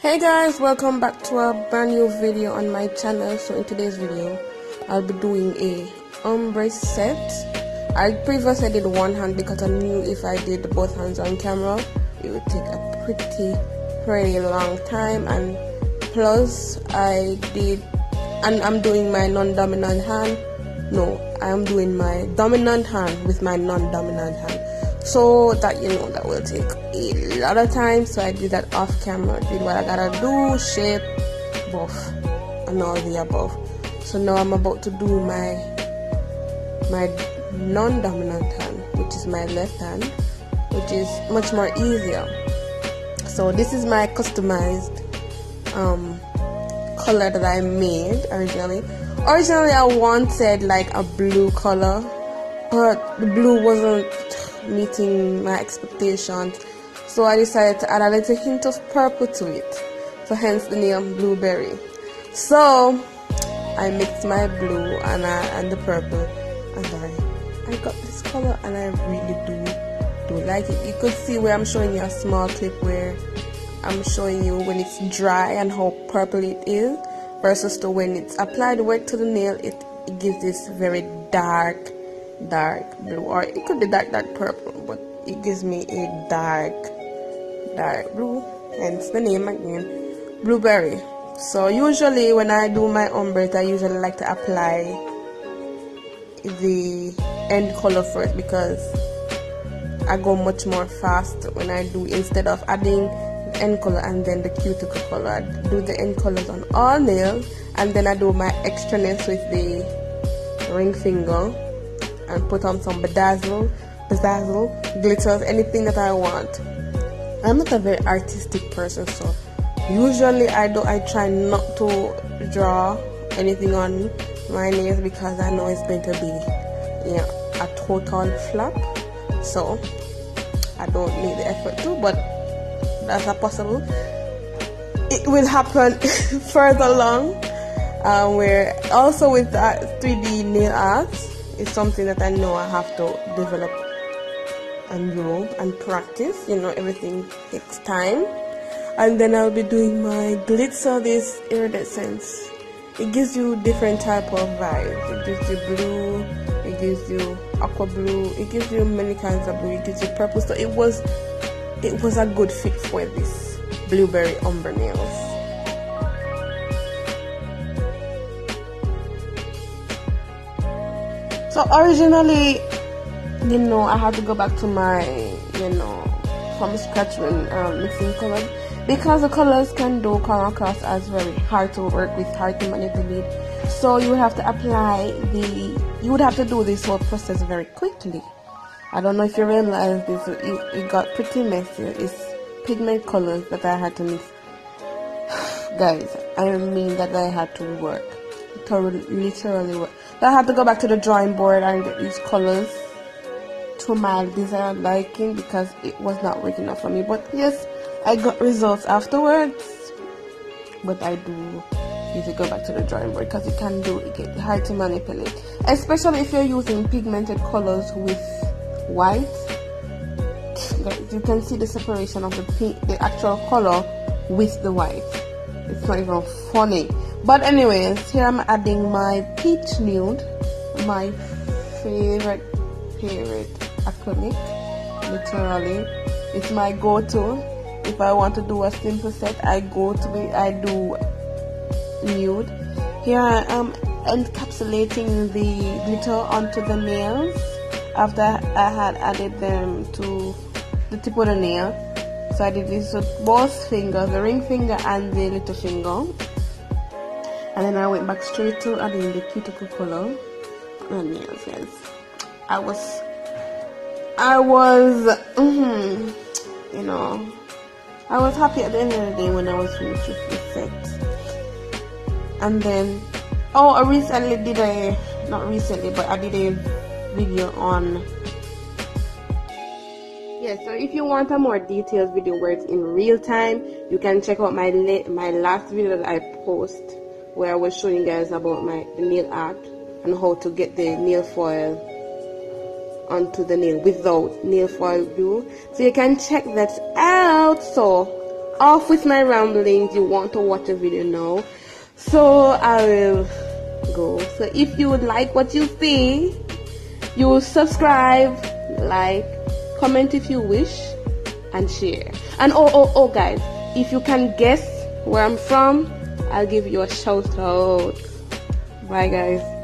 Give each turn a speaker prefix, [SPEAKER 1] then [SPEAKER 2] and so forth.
[SPEAKER 1] Hey guys, welcome back to a brand new video on my channel. So in today's video I'll be doing a ombre set. I previously did one hand because I knew if I did both hands on camera it would take a pretty long time, and plus I'm doing my non-dominant hand. No, I'm doing my dominant hand with my non-dominant hand, so that that will take a lot of time. So I did that off camera, did what I gotta do, shape, buff, and all the above. So now I'm about to do my non-dominant hand, which is my left hand, which is much more easier. So this is my customized color that I made originally. Originally I wanted like a blue color, but the blue wasn't meeting my expectations, so I decided to add a little hint of purple to it, so hence the name Blueberry. So I mixed my blue and the purple, and I got this color, and I really do like it. You could see where I'm showing you a small clip where I'm showing you when it's dry and how purple it is versus to when it's applied work to the nail. It gives this very dark blue, or it could be dark purple, but it gives me a dark blue, hence the name again, Blueberry. So usually when I do my ombre, I usually like to apply the end color first, because I go much more fast when I do, instead of adding the end color and then the cuticle color. I do the end colors on all nails, and then I do my extraness with the ring finger and put on some bedazzle, glitters, anything that I want. I'm not a very artistic person, so usually I try not to draw anything on my nails because I know it's going to be a total flop. So I don't need the effort to, but that's not possible. It will happen further along, where also with that 3D nail art is something that I know I have to develop and grow and practice. Everything takes time. And then I'll be doing my glitter, this iridescence. It gives you different type of vibes. It gives you blue, it gives you aqua blue, it gives you many kinds of blue, it gives you purple. So it was a good fit for this Blueberry ombre nails. So originally, I had to go back to my, from scratch when mixing colors, because the colors can come across as very hard to work with, hard to manipulate. So you would have to do this whole process very quickly. I don't know if you realize this, it got pretty messy. It's pigment colors that I had to mix. Guys, I mean that I had to work. Literally work. I had to go back to the drawing board and get these colors to my desired liking, because it was not working out for me. But yes, I got results afterwards. But I do need to go back to the drawing board, because it gets hard to manipulate, especially if you're using pigmented colors with white. Guys, you can see the separation of the actual color with the white. It's not even funny. But anyways, here I'm adding my peach nude, my favorite acrylic. Literally, it's my go-to. If I want to do a simple set, I do nude. Here I am encapsulating the glitter onto the nails after I had added them to the tip of the nail. So I did this with both fingers, the ring finger and the little finger, and then I went back straight to adding the cuticle color on nails. Yes, I was I was happy at the end of the day when I was finished with the set. And then I did a video on, so if you want a more detailed video where it's in real time, you can check out my last video that I post, where I was showing you guys about the nail art and how to get the nail foil onto the nail without nail foil glue. So you can check that out. So off with my ramblings. You want to watch a video now, so I will go. So if you would like what you see, you will subscribe, like, comment if you wish, and share. And oh guys, if you can guess where I'm from, I'll give you a shout out. Bye guys.